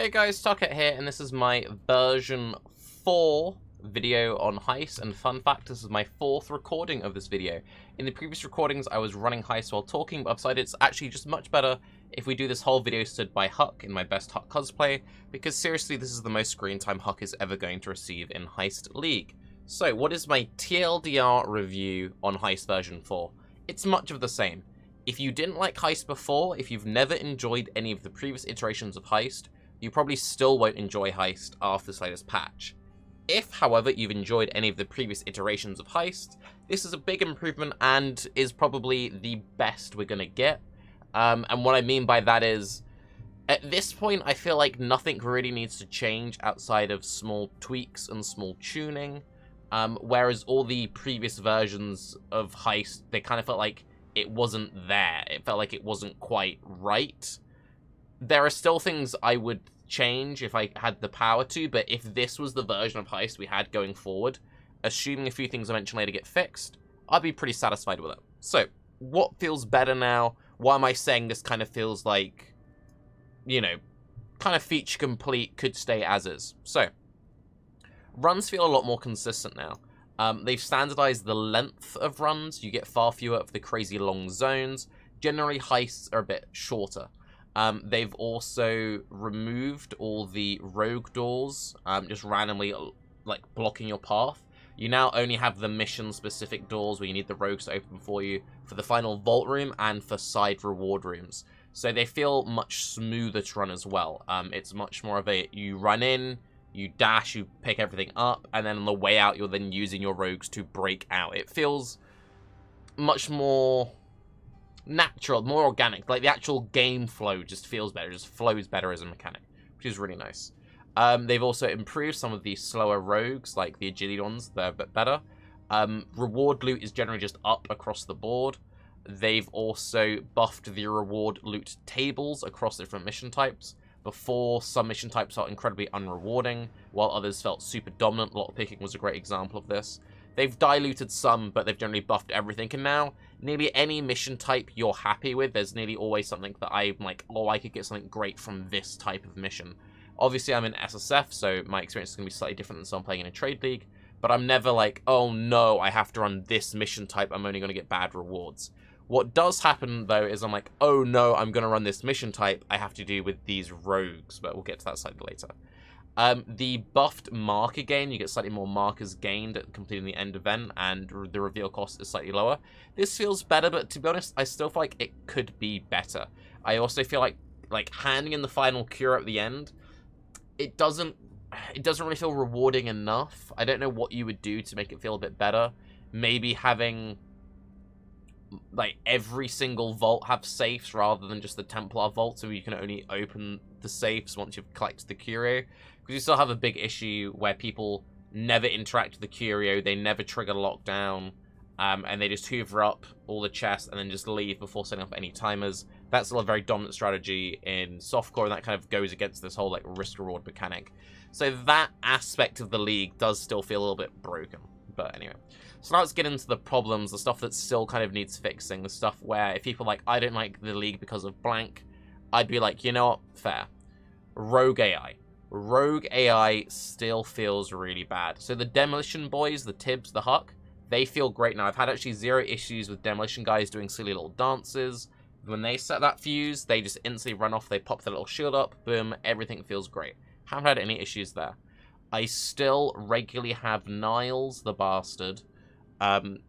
Hey guys, Tarke here, and this is my version 4 video on Heist, and fun fact, this is my 4th recording of this video. In the previous recordings, I was running Heist while talking, but I've decided it's actually just much better if we do this whole video stood by Huck in my best Huck cosplay, because seriously, this is the most screen time Huck is ever going to receive in Heist League. So, what is my TLDR review on Heist version 4? It's much of the same. If you didn't like Heist before, if you've never enjoyed any of the previous iterations of Heist, you probably still won't enjoy Heist after this latest patch. If, however, you've enjoyed any of the previous iterations of Heist, this is a big improvement and is probably the best we're going to get. And what I mean by that is, at this point, I feel like nothing really needs to change outside of small tweaks and small tuning. Whereas all the previous versions of Heist, they kind of felt like it wasn't there. It felt like it wasn't quite right. There are still things I would change if I had the power to, but if this was the version of Heist we had going forward, assuming a few things eventually to get fixed, I'd be pretty satisfied with it. So, what feels better now? Why am I saying this kind of feels like, you know, kind of feature complete, could stay as is? So, runs feel a lot more consistent now. They've standardized the length of runs. You get far fewer of the crazy long zones. Generally, heists are a bit shorter. They've also removed all the rogue doors, just randomly, like, blocking your path. You now only have the mission-specific doors where you need the rogues to open for you for the final vault room and for side reward rooms. So they feel much smoother to run as well. It's much more of a, you run in, you dash, you pick everything up, and then on the way out, you're then using your rogues to break out. It feels much more natural, more organic. Like, the actual game flow just feels better, just flows better as a mechanic, which is really nice. They've also improved some of the slower rogues, like the agility ones. They're a bit better. Reward loot is generally just up across the board. They've also buffed the reward loot tables across different mission types. Before, some mission types felt incredibly unrewarding, while others felt super dominant. Lock picking was a great example of this. They've diluted some, but they've generally buffed everything, and now nearly any mission type you're happy with, there's nearly always something that I'm like, oh, I could get something great from this type of mission. Obviously, I'm in SSF, so my experience is going to be slightly different than someone playing in a trade league, but I'm never like, oh no, I have to run this mission type, I'm only going to get bad rewards. What does happen, though, is I'm like, oh no, I'm going to run this mission type, I have to do with these rogues, but we'll get to that slightly later. The buffed marker gain, you get slightly more markers gained at completing the end event, and the reveal cost is slightly lower. This feels better, but to be honest, I still feel like it could be better. I also feel like handing in the final cure at the end, it doesn't really feel rewarding enough. I don't know what you would do to make it feel a bit better. Maybe having, like, every single vault have safes rather than just the Templar vault, so you can only open the safes once you've collected the curio. Because you still have a big issue where people never interact with the curio, they never trigger lockdown, and they just hoover up all the chests and then just leave before setting up any timers. That's still a very dominant strategy in softcore, and that kind of goes against this whole, like, risk-reward mechanic. So that aspect of the league does still feel a little bit broken. But anyway. So now let's get into the problems, the stuff that still kind of needs fixing, the stuff where if people are like, I don't like the league because of blank, I'd be like, you know what, fair. Rogue AI. Rogue AI still feels really bad. So the Demolition Boys, the Tibbs, the Huck, they feel great now. I've had actually zero issues with Demolition guys doing silly little dances. When they set that fuse, they just instantly run off, they pop their little shield up, boom, everything feels great. Haven't had any issues there. I still regularly have Niles, the bastard.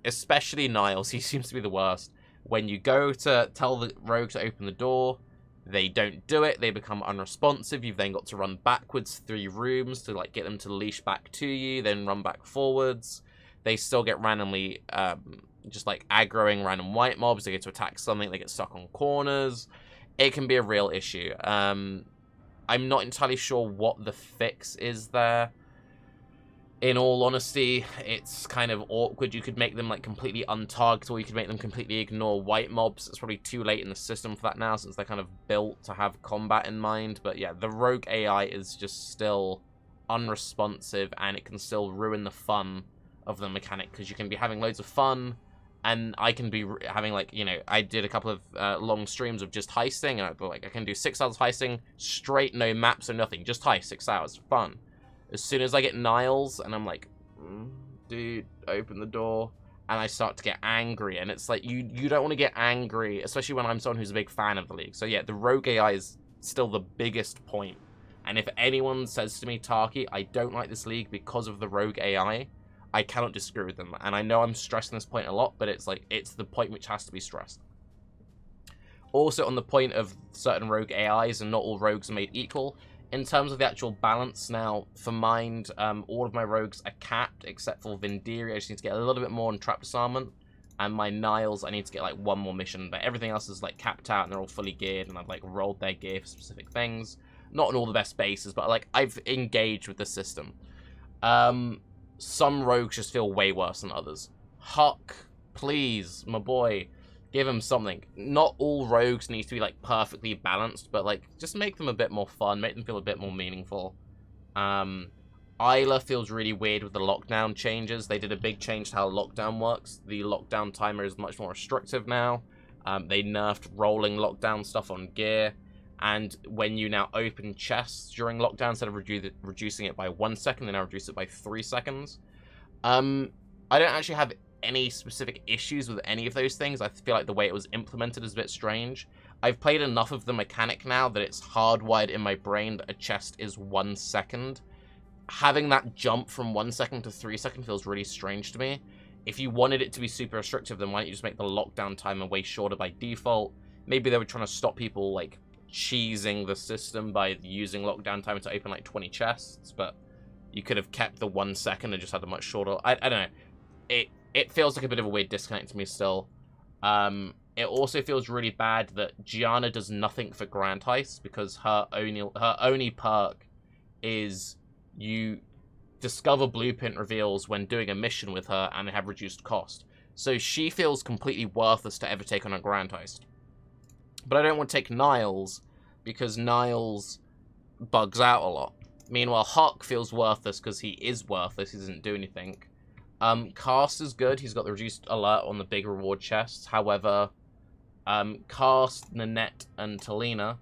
Especially Niles, he seems to be the worst. When you go to tell the rogue to open the door, they don't do it, they become unresponsive, you've then got to run backwards 3 rooms to, like, get them to leash back to you, then run back forwards. They still get randomly, just, like, aggroing random white mobs, they get to attack something, they get stuck on corners. It can be a real issue. I'm not entirely sure what the fix is there. In all honesty, it's kind of awkward. You could make them, like, completely untargetable, or you could make them completely ignore white mobs. It's probably too late in the system for that now, since they're kind of built to have combat in mind. But yeah, the rogue AI is just still unresponsive, and it can still ruin the fun of the mechanic, because you can be having loads of fun, and I can be having, like, you know, I did a couple of long streams of just heisting, and I can do 6 hours of heisting straight, no maps or nothing, just heist, 6 hours, fun. As soon as I get Niles, and I'm like, dude, open the door, and I start to get angry, and it's like, you don't want to get angry, especially when I'm someone who's a big fan of the league. So yeah, the rogue AI is still the biggest point, and if anyone says to me, Tarke, I don't like this league because of the rogue AI, I cannot disagree with them. And I know I'm stressing this point a lot, but it's like, it's the point which has to be stressed. Also, on the point of certain rogue AIs, and not all rogues are made equal, in terms of the actual balance now, for Mind, all of my rogues are capped, except for Vindiri. I just need to get a little bit more on Trap Disarmament. And my Niles, I need to get, like, 1 more mission, but everything else is, like, capped out, and they're all fully geared, and I've, like, rolled their gear for specific things. Not on all the best bases, but, like, I've engaged with the system. Some rogues just feel way worse than others. Huck, please, my boy, give him something. Not all rogues need to be, like, perfectly balanced, but, like, just make them a bit more fun, make them feel a bit more meaningful. Isla feels really weird with the lockdown changes. They did a big change to how lockdown works. The lockdown timer is much more restrictive now. They nerfed rolling lockdown stuff on gear. And when you now open chests during lockdown, instead of reducing it by 1 second, they now reduce it by 3 seconds. I don't actually have any specific issues with any of those things. I feel like the way it was implemented is a bit strange. I've played enough of the mechanic now that it's hardwired in my brain that a chest is 1 second. Having that jump from 1 second to 3 seconds feels really strange to me. If you wanted it to be super restrictive, then why don't you just make the lockdown timer way shorter by default? Maybe they were trying to stop people, like, cheesing the system by using lockdown timer to open, like, 20 chests, but you could have kept the 1 second and just had a much shorter... I don't know. It feels like a bit of a weird disconnect to me still. It also feels really bad that Gianna does nothing for Grand Heist, because her only perk is you discover blueprint reveals when doing a mission with her, and they have reduced cost. So she feels completely worthless to ever take on a Grand Heist. But I don't want to take Niles, because Niles bugs out a lot. Meanwhile, Huck feels worthless because he is worthless. He doesn't do anything. Cast is good. He's got the reduced alert on the big reward chests. However, Cast, Nanette, and Talina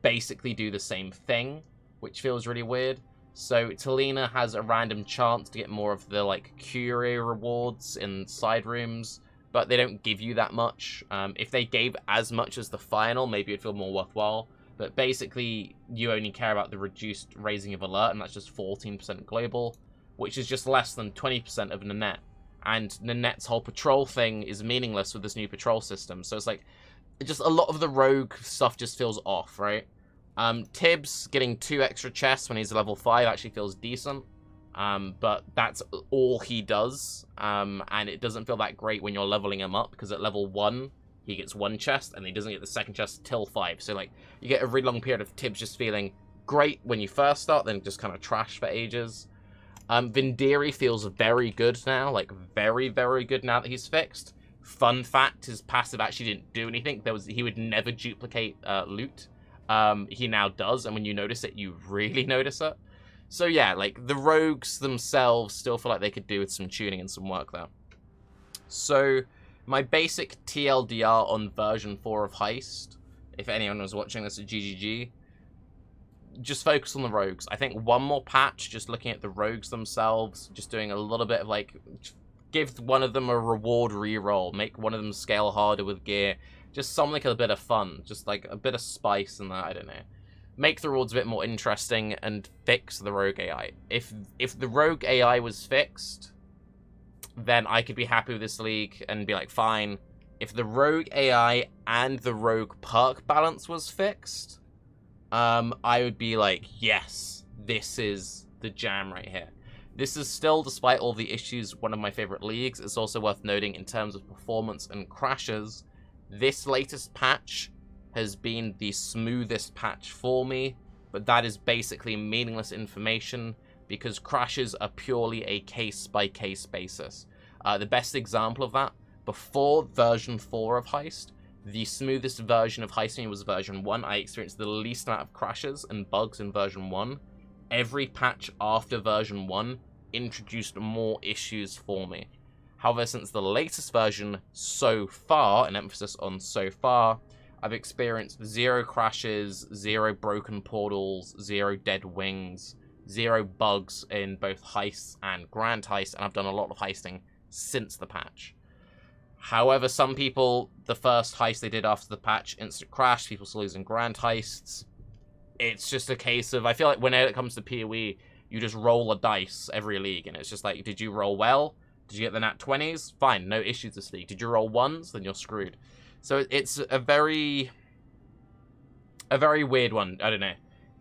basically do the same thing, which feels really weird. So Talina has a random chance to get more of the, like, curie rewards in side rooms, but they don't give you that much. If they gave as much as the final, maybe it'd feel more worthwhile. But basically, you only care about the reduced raising of alert, and that's just 14% global, which is just less than 20% of Nanette. And Nanette's whole patrol thing is meaningless with this new patrol system. So it's like, just a lot of the rogue stuff just feels off, right? Tibbs getting 2 extra chests when he's level 5 actually feels decent. But that's all he does. And it doesn't feel that great when you're leveling him up, because at level 1, he gets 1 chest, and he doesn't get the 2nd chest till 5. So, like, you get a really long period of Tibbs just feeling great when you first start, then just kind of trash for ages. Vindiri feels very good now, like, very, very good now that he's fixed. Fun fact, his passive actually didn't do anything. He would never duplicate loot. He now does, and when you notice it, you really notice it. So yeah, like, the rogues themselves still feel like they could do with some tuning and some work there. So, my basic TLDR on version 4 of Heist, if anyone was watching this at GGG, just focus on the rogues. I think one more patch, just looking at the rogues themselves, just doing a little bit of, like, give one of them a reward reroll, make one of them scale harder with gear, just something a bit of fun, just like a bit of spice in that, I don't know. Make the rewards a bit more interesting and fix the rogue AI. If the rogue AI was fixed, then I could be happy with this league and be like, fine. If the rogue AI and the rogue perk balance was fixed, I would be like, yes, this is the jam right here. This is still, despite all the issues, one of my favorite leagues. It's also worth noting in terms of performance and crashes, this latest patch has been the smoothest patch for me, but that is basically meaningless information because crashes are purely a case-by-case basis. The best example of that, before version 4 of Heist, the smoothest version of Heist was version 1. I experienced the least amount of crashes and bugs in version 1. Every patch after version 1 introduced more issues for me. However, since the latest version so far, an emphasis on so far, I've experienced 0 crashes, 0 broken portals, 0 dead wings, 0 bugs in both heists and grand heists, and I've done a lot of heisting since the patch. However, some people, the first heist they did after the patch, instant crash, people still losing grand heists. It's just a case of, I feel like whenever it comes to PoE, you just roll a dice every league, and it's just like, did you roll well? Did you get the nat 20s? Fine, no issues this league. Did you roll 1s? Then you're screwed. So it's a very weird one. I don't know.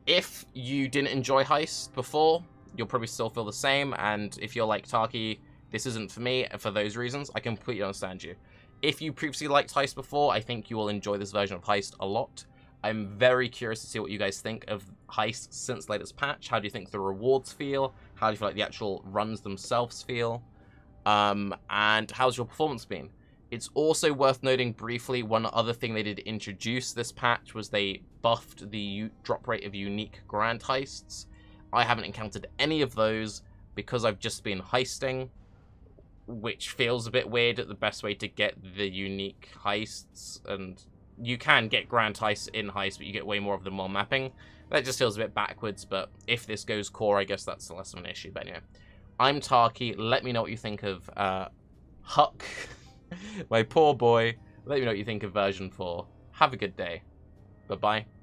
If you didn't enjoy Heist before, you'll probably still feel the same, and if you're like, Tarke, this isn't for me, for those reasons, I completely understand you. If you previously liked Heist before, I think you will enjoy this version of Heist a lot. I'm very curious to see what you guys think of Heist since the latest patch. How do you think the rewards feel? How do you feel like the actual runs themselves feel? And how's your performance been? It's also worth noting briefly, one other thing they did introduce this patch was they buffed the drop rate of unique grand heists. I haven't encountered any of those because I've just been heisting, which feels a bit weird at the best way to get the unique heists, and you can get grand heists in heist, but you get way more of them while mapping. That just feels a bit backwards, but if this goes core, I guess that's less of an issue. But anyway, I'm Tarke. Let me know what you think of Huck, my poor boy. Let me know what you think of version 4. Have a good day. Bye-bye.